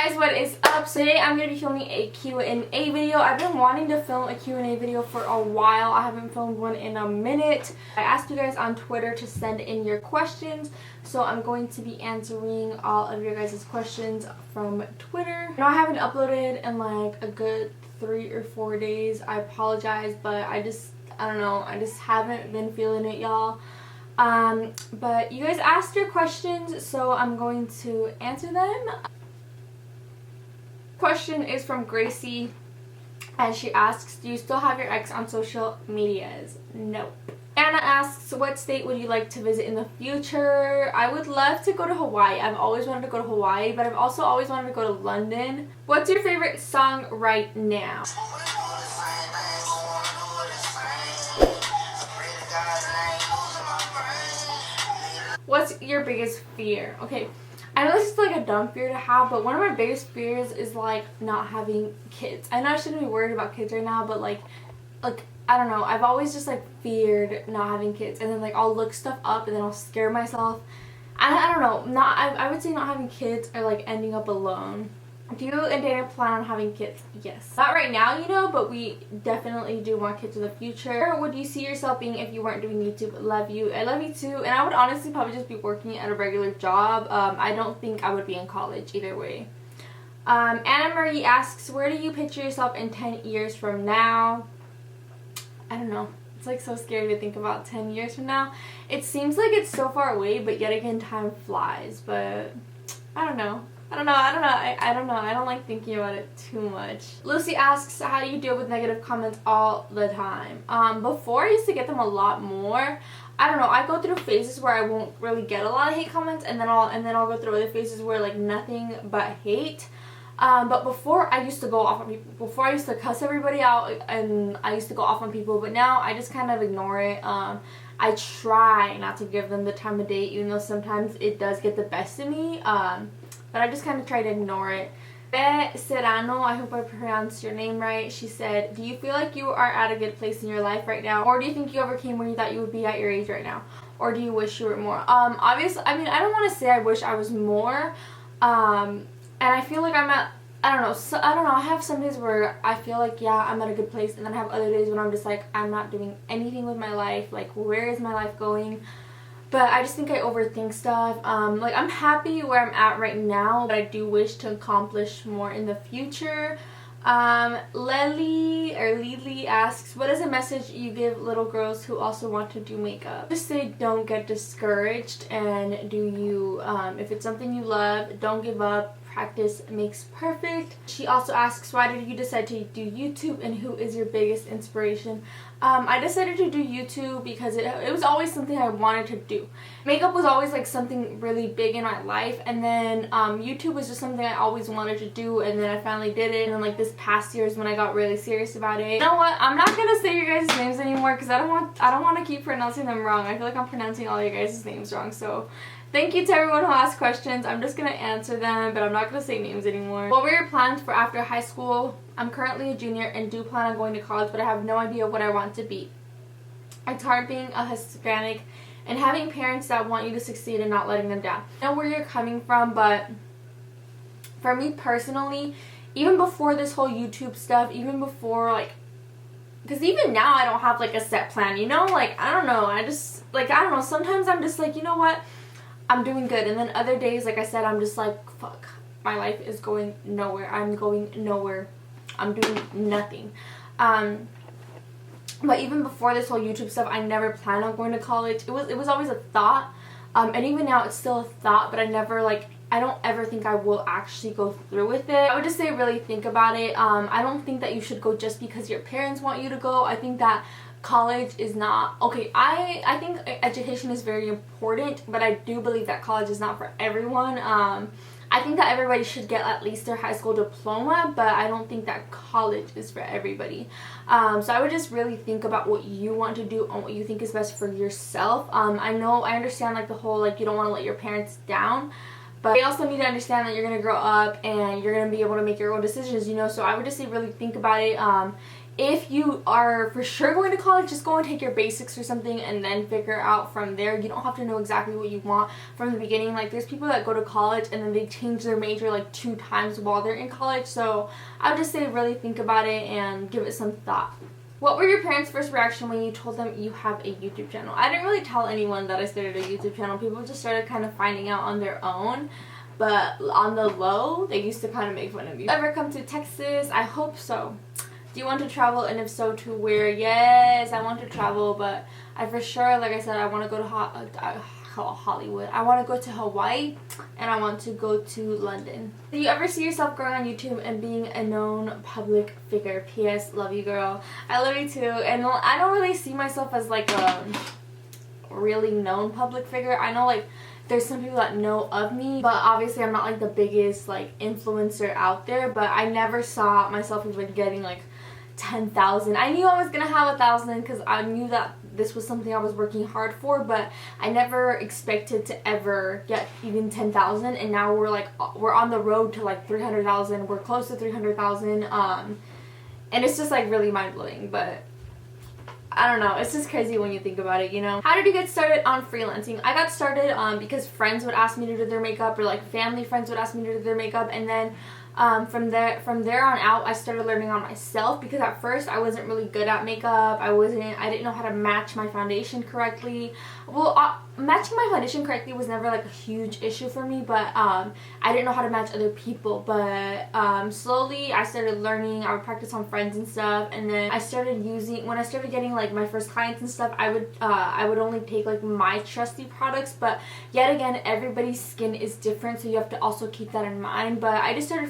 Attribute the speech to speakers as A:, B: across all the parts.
A: guys, what is up? So today I'm going to be filming a Q&A video. I've been wanting to film a Q&A video for a while. I haven't filmed one in a minute. I asked you guys on Twitter to send in your questions, so I'm going to be answering all of your guys' questions from Twitter. I haven't uploaded in like a good 3 or 4 days. I apologize, but I don't know, I just haven't been feeling it, y'all. But you guys asked your questions, so I'm going to answer them. Question is from Gracie, and she asks, do you still have your ex on social medias? Nope. Anna asks, what state would you like to visit in the future? I would love to go to Hawaii. I've always wanted to go to Hawaii, but I've also always wanted to go to London. What's your favorite song right now? What's your biggest fear? Okay, I know this is like a dumb fear to have, but one of my biggest fears is like not having kids. I know I shouldn't be worried about kids right now, but like I don't know, I've always just like feared not having kids, and then like I'll look stuff up and then I'll scare myself. I don't know, I would say not having kids or like ending up alone. Do you and Dana plan on having kids? Yes. Not right now, you know, but we definitely do want kids in the future. Where would you see yourself being if you weren't doing YouTube? Love you. I love you too. And I would honestly probably just be working at a regular job. I don't think I would be in college either way. Anna Marie asks, where do you picture yourself in 10 years from now? I don't know. It's like so scary to think about 10 years from now. It seems like it's so far away, but yet again time flies. But I don't know. I don't know. I don't like thinking about it too much. Lucy asks, how do you deal with negative comments all the time? Before I used to get them a lot more. I don't know. I go through phases where I won't really get a lot of hate comments, and then I'll go through other phases where like nothing but hate. But before I used to go off on people. Before I used to cuss everybody out and I used to go off on people, but now I just kind of ignore it. I try not to give them the time of day, even though sometimes it does get the best of me. But I just kind of try to ignore it. Be Serrano, I hope I pronounced your name right. She said, do you feel like you are at a good place in your life right now? Or do you think you overcame where you thought you would be at your age right now? Or do you wish you were more? Obviously, I mean, I don't want to say I wish I was more. And I feel like I'm at, I don't know, I have some days where I feel like, yeah, I'm at a good place. And then I have other days when I'm just like, I'm not doing anything with my life. Like, where is my life going? But I just think I overthink stuff. Like, I'm happy where I'm at right now, but I do wish to accomplish more in the future. Lily asks, what is a message you give little girls who also want to do makeup? Just say don't get discouraged, and if it's something you love, don't give up. Practice makes perfect. She also asks, why did you decide to do YouTube, and who is your biggest inspiration? I decided to do YouTube because it was always something I wanted to do. Makeup was always like something really big in my life, and then YouTube was just something I always wanted to do, and then I finally did it, and then like this past year is when I got really serious about it. You know what? I'm not gonna say your guys' names anymore because I don't want to keep pronouncing them wrong. I feel like I'm pronouncing all your guys' names wrong, so thank you to everyone who asked questions. I'm just going to answer them, but I'm not going to say names anymore. What were your plans for after high school? I'm currently a junior and do plan on going to college, but I have no idea what I want to be. It's hard being a Hispanic and having parents that want you to succeed and not letting them down. I know where you're coming from, but for me personally, even before this whole YouTube stuff, even before like, because even now I don't have like a set plan, you know? Like, I don't know. I don't know. Sometimes I'm just like, you know what? I'm doing good, and then other days, like I said, I'm just like, fuck, my life is going nowhere. I'm going nowhere. I'm doing nothing. But even before this whole YouTube stuff, I never planned on going to college. It was always a thought, and even now it's still a thought, but I don't ever think I will actually go through with it. I would just say really think about it. I don't think that you should go just because your parents want you to go. I think that college is not okay. I think education is very important, but I do believe that college is not for everyone. I think that everybody should get at least their high school diploma, but I don't think that college is for everybody. So I would just really think about what you want to do and what you think is best for yourself. I understand like the whole like you don't want to let your parents down, but they also need to understand that you're going to grow up and you're going to be able to make your own decisions, you know. So I would just say really think about it. if you are for sure going to college, just go and take your basics or something and then figure out from there. You don't have to know exactly what you want from the beginning. Like, there's people that go to college and then they change their major like 2 times while they're in college. So I would just say really think about it and give it some thought. What were your parents' first reaction when you told them you have a YouTube channel? I didn't really tell anyone that I started a YouTube channel. People just started kind of finding out on their own. But on the low, they used to kind of make fun of you. Ever come to Texas? I hope so. Do you want to travel, and if so, to where? Yes, I want to travel, but I for sure, like I said, I want to go to Hollywood. I want to go to Hawaii, and I want to go to London. Do you ever see yourself growing on YouTube and being a known public figure? P.S. Love you, girl. I love you too, and I don't really see myself as like a really known public figure. I know like there's some people that know of me, but obviously I'm not like the biggest like influencer out there, but I never saw myself even getting like 10,000. I knew I was gonna have 1,000 because I knew that this was something I was working hard for, but I never expected to ever get even 10,000, and now we're on the road to like 300,000. We're close to 300,000, and it's just like really mind-blowing. But I don't know, it's just crazy when you think about it, you know. How did you get started on freelancing? I got started because friends would ask me to do their makeup, or like family friends would ask me to do their makeup, and then from there on out, I started learning on myself, because at first I wasn't really good at makeup. I didn't know how to match my foundation correctly. Well, matching my foundation correctly was never like a huge issue for me, but I didn't know how to match other people. But slowly I started learning. I would practice on friends and stuff, and then when I started getting like my first clients and stuff, I would only take like my trusty products. But yet again, everybody's skin is different, so you have to also keep that in mind. But I just started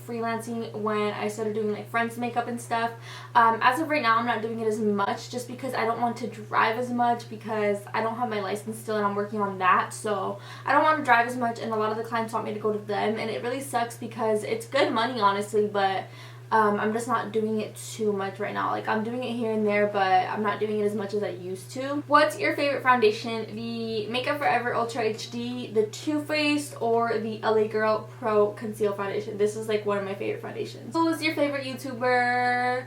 A: freelancing when I started doing like friends makeup and stuff. As of right now, I'm not doing it as much, just because I don't want to drive as much, because I don't have my license still and I'm working on that. So I don't want to drive as much, and a lot of the clients want me to go to them, and it really sucks because it's good money, honestly, but I'm just not doing it too much right now. Like, I'm doing it here and there, but I'm not doing it as much as I used to. What's your favorite foundation? The Makeup Forever Ultra HD, the Too Faced, or the LA Girl Pro Conceal Foundation? This is like one of my favorite foundations. Who's your favorite YouTuber?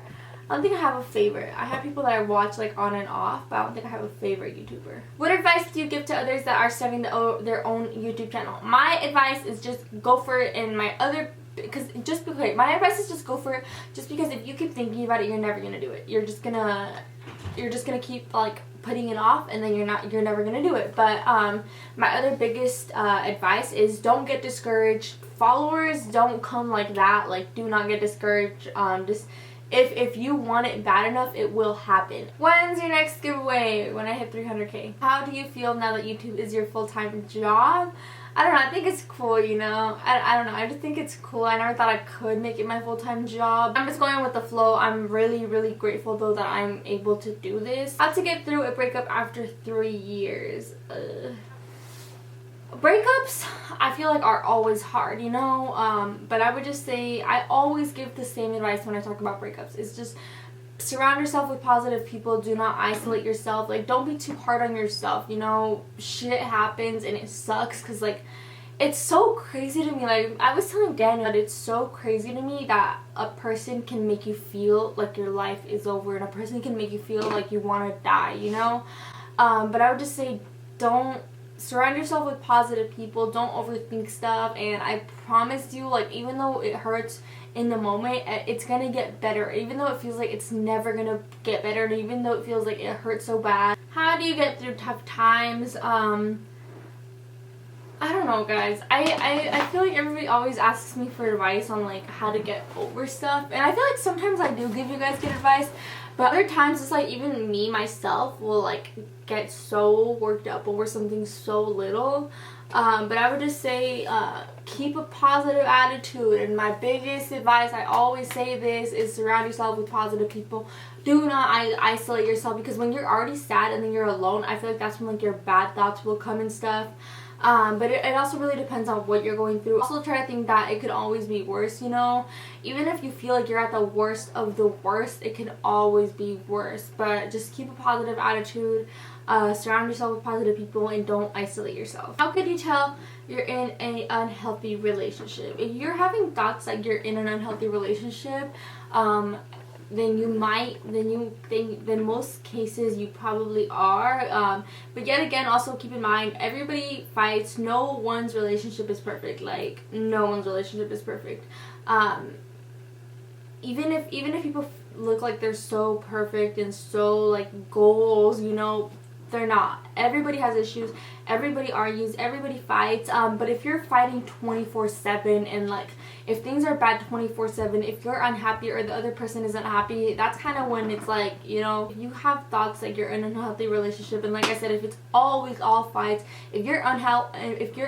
A: I don't think I have a favorite. I have people that I watch like on and off, but I don't think I have a favorite YouTuber. What advice do you give to others that are starting their own YouTube channel? My advice is just go for it, and my advice is just go for it, just because if you keep thinking about it, you're never gonna do it. You're just gonna keep like putting it off, and then you're never gonna do it. But my other biggest advice is don't get discouraged. Followers don't come like that. Like, do not get discouraged. Just if you want it bad enough, it will happen. When's your next giveaway? When I hit 300K. How do you feel now that YouTube is your full-time job? I don't know, I think it's cool, you know. I don't know, I just think it's cool. I never thought I could make it my full-time job. I'm just going with the flow. I'm really, really grateful though that I'm able to do this. How to get through a breakup after 3 years. Breakups, I feel like, are always hard, you know, but I would just say I always give the same advice when I talk about breakups. It's just surround yourself with positive people. Do not isolate yourself. Like, don't be too hard on yourself, you know. Shit happens and it sucks, because like, it's so crazy to me. Like, I was telling Daniel that it's so crazy to me that a person can make you feel like your life is over, and a person can make you feel like you want to die, you know. But I would just say, don't surround yourself with positive people. Don't overthink stuff, and I promise you, like, even though it hurts in the moment, it's gonna get better. Even though it feels like it's never gonna get better, and even though it feels like it hurts so bad. How do you get through tough times? I don't know, guys. I feel like everybody always asks me for advice on like how to get over stuff, and I feel like sometimes I do give you guys good advice, but other times it's like even me myself will like get so worked up over something so little. But I would just say keep a positive attitude, and my biggest advice, I always say this, is surround yourself with positive people. Do not isolate yourself, because when you're already sad and then you're alone, I feel like that's when like your bad thoughts will come and stuff. But it also really depends on what you're going through. Also try to think that it could always be worse, you know. Even if you feel like you're at the worst of the worst, it can always be worse. But just keep a positive attitude, surround yourself with positive people, and don't isolate yourself. How could you tell you're in an unhealthy relationship? If you're having thoughts like you're in an unhealthy relationship, then most cases you probably are. But yet again, also keep in mind, everybody fights. No one's relationship is perfect. Like, no one's relationship is perfect. Even if people look like they're so perfect and so like goals, you know, they're not. Everybody has issues, everybody argues, everybody fights. But if you're fighting 24/7 and like if things are bad 24/7, if you're unhappy or the other person isn't happy, that's kind of when it's like, you know, if you have thoughts like you're in an unhealthy relationship, and like I said, if it's always all fights, if you're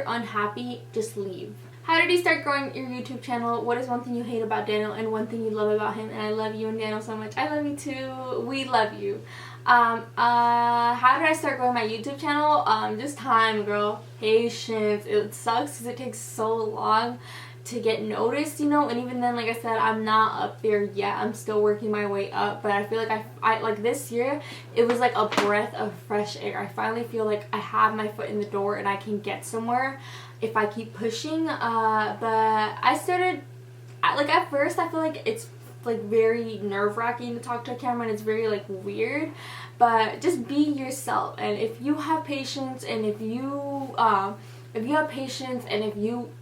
A: unhappy, just leave. How did you start growing your YouTube channel? What is one thing you hate about Daniel and one thing you love about him? And I love you and Daniel so much. I love you too. We love you. How did I start growing my YouTube channel? Just time, girl. Patience. It sucks because it takes so long to get noticed, you know, and even then, like I said, I'm not up there yet. I'm still working my way up, but I feel like I like this year, it was like a breath of fresh air. I finally feel like I have my foot in the door and I can get somewhere if I keep pushing. But I started, like, at first I feel like it's like very nerve-wracking to talk to a camera and it's very like weird, but just be yourself. And if you have patience and if you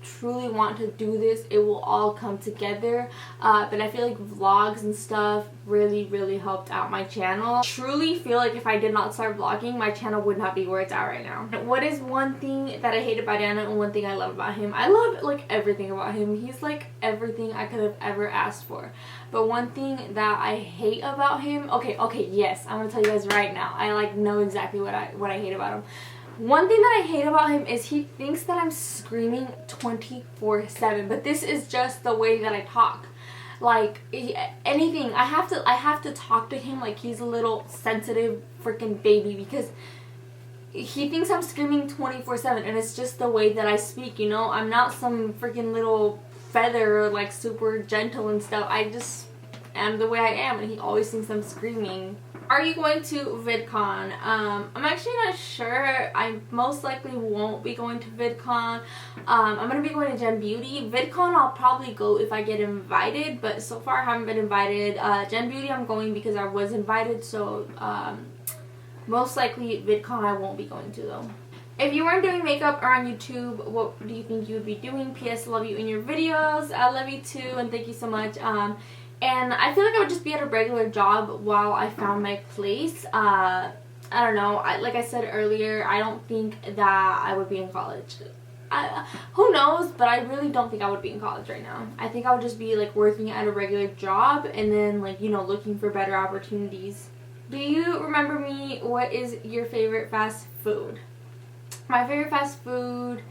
A: truly want to do this, it will all come together. But I feel like vlogs and stuff really helped out my channel. Truly feel like if I did not start vlogging, my channel would not be where it's at right now. What is one thing that I hate about Dana and one thing I love about him? I love like everything about him. He's like everything I could have ever asked for. But one thing that I hate about him, okay, yes, I'm gonna tell you guys right now. I like know exactly what I hate about him. One thing that I hate about him is he thinks that I'm screaming 24/7, but this is just the way that I talk. Like anything, I have to talk to him like he's a little sensitive freaking baby, because he thinks I'm screaming 24/7, and it's just the way that I speak, you know? I'm not some freaking little feather, like super gentle and stuff. I just am the way I am, and he always thinks I'm screaming. Are you going to VidCon? I'm actually not sure. I most likely won't be going to VidCon. I'm going to be going to Gen Beauty. VidCon I'll probably go if I get invited, but so far I haven't been invited. Gen Beauty I'm going because I was invited, so most likely VidCon I won't be going to though. If you weren't doing makeup or on YouTube, what do you think you would be doing? P.S. Love you in your videos. I love you too, and thank you so much. And I feel like I would just be at a regular job while I found my place. I don't know. Like I said earlier, I don't think that I would be in college. Who knows? But I really don't think I would be in college right now. I think I would just be like working at a regular job and then like, you know, looking for better opportunities. Do you remember me? What is your favorite fast food? My favorite fast food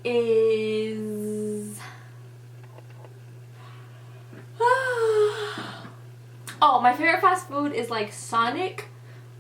A: is... Oh, my favorite fast food is like Sonic,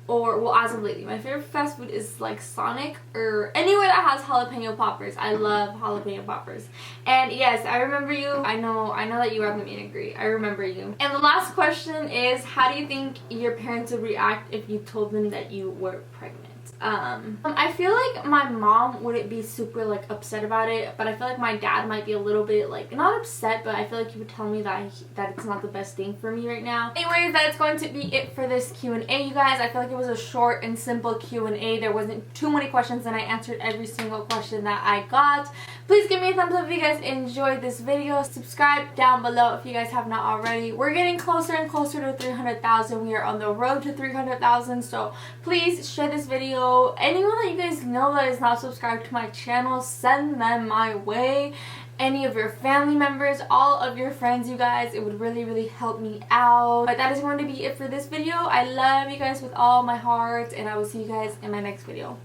A: or, well, as of lately, my favorite fast food is like Sonic or anywhere that has jalapeno poppers. I love jalapeno poppers. And yes, I remember you. I know that you have the meet and greet. I remember you. And the last question is, how do you think your parents would react if you told them that you were pregnant? I feel like my mom wouldn't be super like upset about it, but I feel like my dad might be a little bit like, not upset, but I feel like he would tell me that it's not the best thing for me right now. Anyways, that's going to be it for this Q&A, you guys. I feel like it was a short and simple Q&A. There wasn't too many questions, and I answered every single question that I got. Please give me a thumbs up if you guys enjoyed this video. Subscribe down below if you guys have not already. We're getting closer and closer to 300,000. We are on the road to 300,000, so please share this video. Anyone that you guys know that is not subscribed to my channel, send them my way. Any of your family members, all of your friends, you guys, it would really help me out. But that is going to be it for this video. I love you guys with all my heart, and I will see you guys in my next video.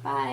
A: Bye.